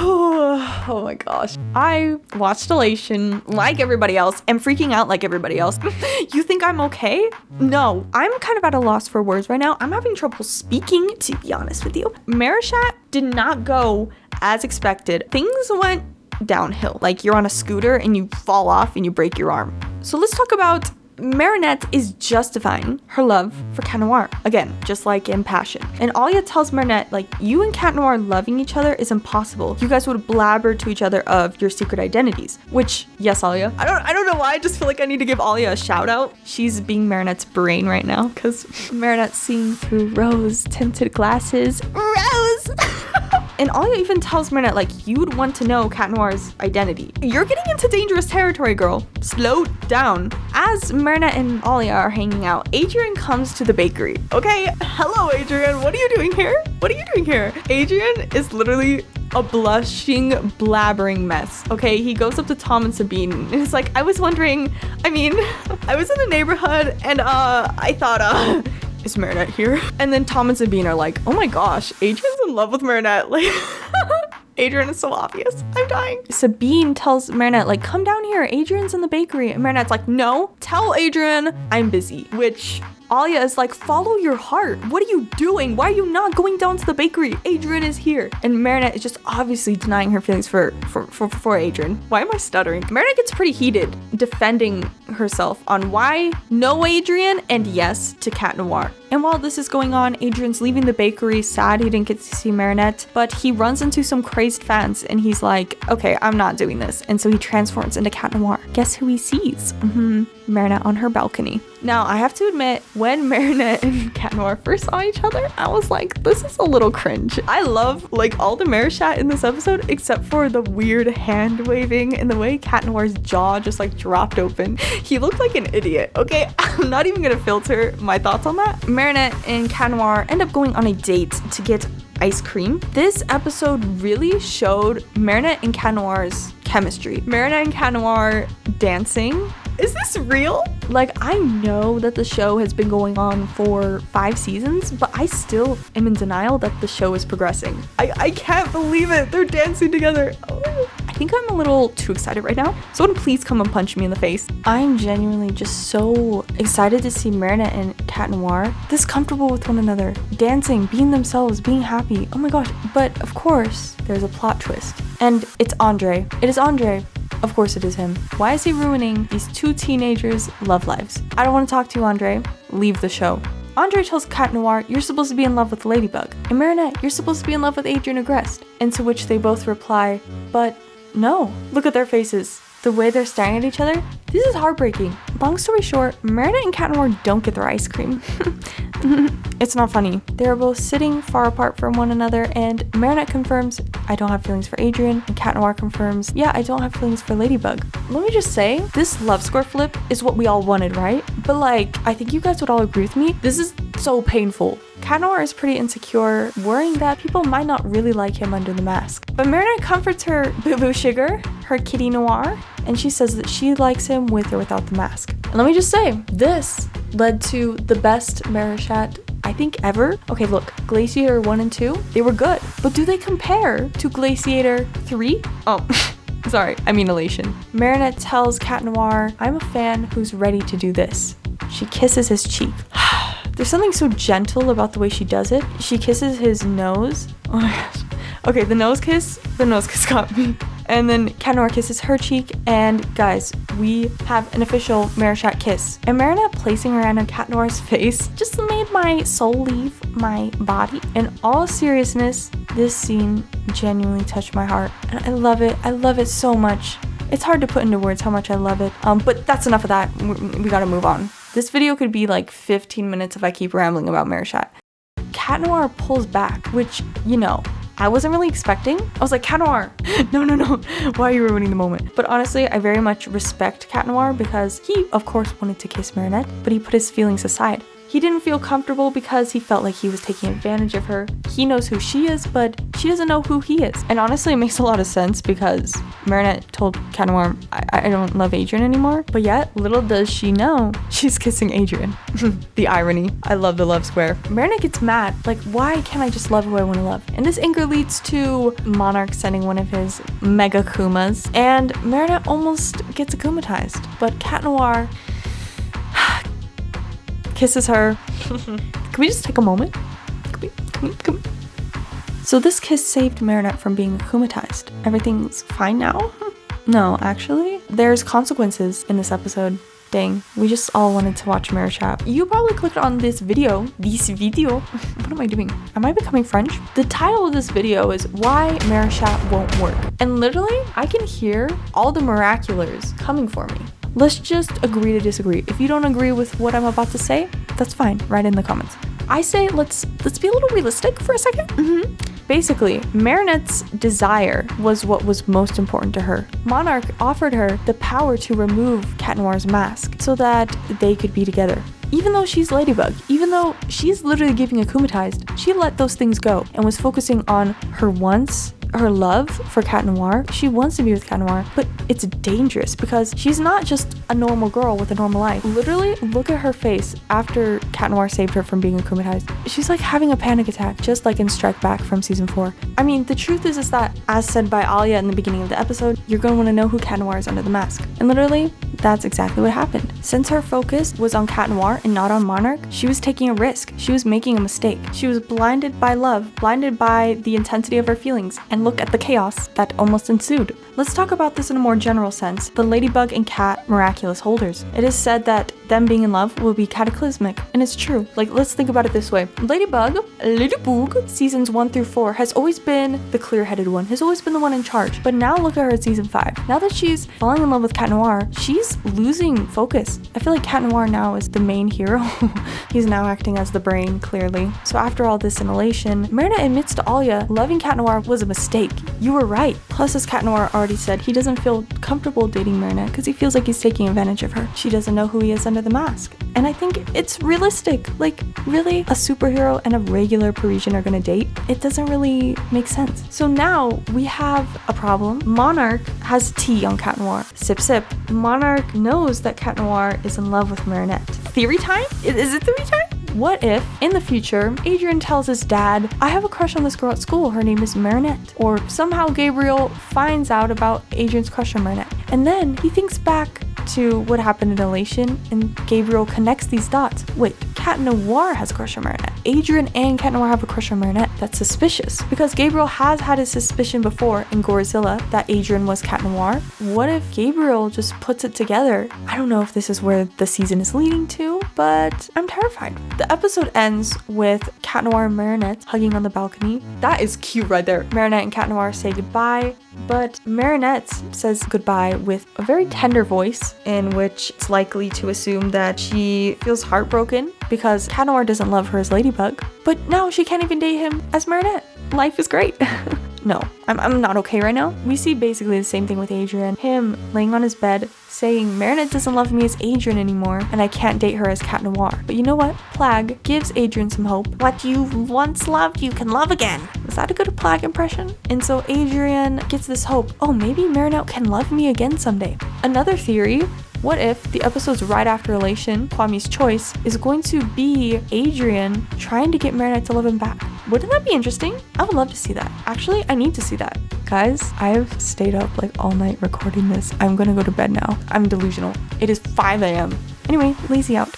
Oh my gosh. I watched Elation like everybody else and freaking out like everybody else. You think I'm okay? No, I'm kind of at a loss for words right now. I'm having trouble speaking, to be honest with you. Marichat did not go as expected. Things went downhill. Like you're on a scooter and you fall off and you break your arm. So let's talk about Marinette is justifying her love for Cat Noir. Again, just like in Passion. And Alia tells Marinette, like, you and Cat Noir loving each other is impossible. You guys would blabber to each other of your secret identities. Which, yes, Alia. I don't know why, I just feel like I need to give Alia a shout out. She's being Marinette's brain right now, because Marinette's seeing through rose-tinted glasses. Rose! And Alia even tells Marinette, like, you'd want to know Cat Noir's identity. You're getting into dangerous territory, girl. Slow down. As Marinette and Alia are hanging out, Adrian comes to the bakery. Okay, hello, Adrian. What are you doing here? What are you doing here? Adrian is literally a blushing, blabbering mess. Okay, he goes up to Tom and Sabine and it's like, I was wondering, I was in the neighborhood and I thought, is Marinette here? And then Tom and Sabine are like, oh my gosh, Adrian's in love with Marinette. Like, Adrian is so obvious. I'm dying. Sabine tells Marinette, like, come down here. Adrian's in the bakery. And Marinette's like, no, tell Adrian I'm busy. Which Alia is like, follow your heart. What are you doing? Why are you not going down to the bakery? Adrian is here. And Marinette is just obviously denying her feelings for Adrian. Why am I stuttering? Marinette gets pretty heated, defending herself on why no Adrian and yes to Cat Noir. And while this is going on, Adrian's leaving the bakery, sad he didn't get to see Marinette, but he runs into some crazed fans and he's like, okay, I'm not doing this. And so he transforms into Cat Noir. Guess who he sees? Marinette on her balcony. Now, I have to admit, when Marinette and Cat Noir first saw each other, I was like, this is a little cringe. I love, like, all the Marichat in this episode, except for the weird hand waving and the way Cat Noir's jaw just, like, dropped open. He looked like an idiot, okay? I'm not even gonna filter my thoughts on that. Marinette and Cat Noir end up going on a date to get ice cream. This episode really showed Marinette and Cat Noir's chemistry. Marinette and Cat Noir dancing. Is this real? Like, I know that the show has been going on for 5 seasons, but I still am in denial that the show is progressing. I can't believe it. They're dancing together. Oh. I think I'm a little too excited right now. Someone please come and punch me in the face. I'm genuinely just so excited to see Marinette and Cat Noir this comfortable with one another, dancing, being themselves, being happy. Oh my gosh. But of course, there's a plot twist. And it's Andre. It is Andre. Of course it is him. Why is he ruining these 2 teenagers' love lives? I don't want to talk to you, Andre. Leave the show. Andre tells Cat Noir, you're supposed to be in love with Ladybug. And Marinette, you're supposed to be in love with Adrian Agreste. And to which they both reply, but no. Look at their faces. The way they're staring at each other. This is heartbreaking. Long story short, Marinette and Cat Noir don't get their ice cream. It's not funny. They're both sitting far apart from one another and Marinette confirms, I don't have feelings for Adrian, and Cat Noir confirms, yeah, I don't have feelings for Ladybug. Let me just say, this love score flip is what we all wanted, right? But like, I think you guys would all agree with me. This is so painful. Cat Noir is pretty insecure, worrying that people might not really like him under the mask. But Marinette comforts her boo-boo sugar, her kitty Noir, and she says that she likes him with or without the mask. And let me just say, this led to the best Marichat I think ever. Okay, look, Glaciator 1 and 2, they were good. But do they compare to Glaciator 3? Oh, sorry, I mean Elation. Marinette tells Cat Noir, I'm a fan who's ready to do this. She kisses his cheek. There's something so gentle about the way she does it. She kisses his nose. Oh my gosh. Okay, the nose kiss got me. And then Cat Noir kisses her cheek, and guys, we have an official Marichat kiss. And Marinette placing her hand on Cat Noir's face just made my soul leave my body. In all seriousness, this scene genuinely touched my heart, and I love it. I love it so much. It's hard to put into words how much I love it. But that's enough of that. We gotta move on. This video could be like 15 minutes if I keep rambling about Marichat. Cat Noir pulls back, which, you know, I wasn't really expecting. I was like, Cat Noir, no. Why are you ruining the moment? But honestly, I very much respect Cat Noir because he, of course, wanted to kiss Marinette, but he put his feelings aside. He didn't feel comfortable because he felt like he was taking advantage of her. He knows who she is, but she doesn't know who he is. And honestly, it makes a lot of sense because Marinette told Cat Noir, I don't love Adrien anymore. But yet, little does she know, she's kissing Adrien. The irony. I love the love square. Marinette gets mad. Like, why can't I just love who I want to love? And this anger leads to Monarch sending one of his mega Kumas. And Marinette almost gets akumatized. But Cat Noir kisses her. Can we just take a moment? Can we? So this kiss saved Marinette from being akumatized. Everything's fine now? No, actually, there's consequences in this episode. Dang, we just all wanted to watch Marichat. You probably clicked on this video. What am I doing? Am I becoming French? The title of this video is Why Marichat Won't Work. And literally, I can hear all the Miraculous coming for me. Let's just agree to disagree. If you don't agree with what I'm about to say, that's fine. Write in the comments. I say let's be a little realistic for a second. Basically, Marinette's desire was what was most important to her. Monarch offered her the power to remove Cat Noir's mask so that they could be together. Even though she's Ladybug, even though she's literally giving akumatized, she let those things go and was focusing on her wants, her love for Cat Noir. She wants to be with Cat Noir, but it's dangerous because she's not just a normal girl with a normal life. Literally, look at her face after Cat Noir saved her from being akumatized. She's like having a panic attack, just like in Strike Back from season 4. I mean, the truth is that, as said by Alia in the beginning of the episode, you're going to want to know who Cat Noir is under the mask. And literally, that's exactly what happened. Since her focus was on Cat Noir and not on Monarch, she was taking a risk. She was making a mistake. She was blinded by love, blinded by the intensity of her feelings, and look at the chaos that almost ensued. Let's talk about this in a more general sense. The Ladybug and Cat Miraculous holders. It is said that them being in love will be cataclysmic, and it's true. Like, let's think about it this way. Ladybug, seasons 1 through 4 has always been the clear-headed one, has always been the one in charge. But now look at her at season 5. Now that she's falling in love with Cat Noir, she's losing focus. I feel like Cat Noir now is the main hero. He's now acting as the brain, clearly. So after all this in Elation, Marinette admits to Alia, loving Cat Noir was a mistake. You were right. Plus, as Cat Noir already said, he doesn't feel comfortable dating Marinette because he feels like he's taking advantage of her. She doesn't know who he is under the mask. And I think it's realistic. Like, really, a superhero and a regular Parisian are gonna date? It doesn't really make sense. So now we have a problem. Monarch has tea on Cat Noir. Sip, sip. Monarch knows that Cat Noir is in love with Marinette. Theory time? Is it theory time? What if, in the future, Adrien tells his dad, I have a crush on this girl at school, her name is Marinette. Or somehow Gabriel finds out about Adrien's crush on Marinette. And then he thinks back to what happened in Elation, and Gabriel connects these dots. Wait, Cat Noir has a crush on Marinette. Adrien and Cat Noir have a crush on Marinette. That's suspicious, because Gabriel has had his suspicion before in Godzilla that Adrien was Cat Noir. What if Gabriel just puts it together? I don't know if this is where the season is leading to, but I'm terrified. The episode ends with Cat Noir and Marinette hugging on the balcony. That is cute right there. Marinette and Cat Noir say goodbye, but Marinette says goodbye with a very tender voice, in which it's likely to assume that she feels heartbroken because Cat Noir doesn't love her as Ladybug, but now she can't even date him as Marinette. Life is great. No, I'm not okay right now. We see basically the same thing with Adrien. Him laying on his bed saying Marinette doesn't love me as Adrien anymore and I can't date her as Cat Noir. But you know what? Plague gives Adrien some hope. What you once loved, you can love again. Was that a good Plague impression? And so Adrien gets this hope. Oh, maybe Marinette can love me again someday. Another theory. What if the episodes right after Elation, Kwame's Choice, is going to be Adrien trying to get Marinette to love him back? Wouldn't that be interesting? I would love to see that. Actually, I need to see that. Guys, I have stayed up like all night recording this. I'm gonna go to bed now. I'm delusional. It is 5 a.m. Anyway, lazy out.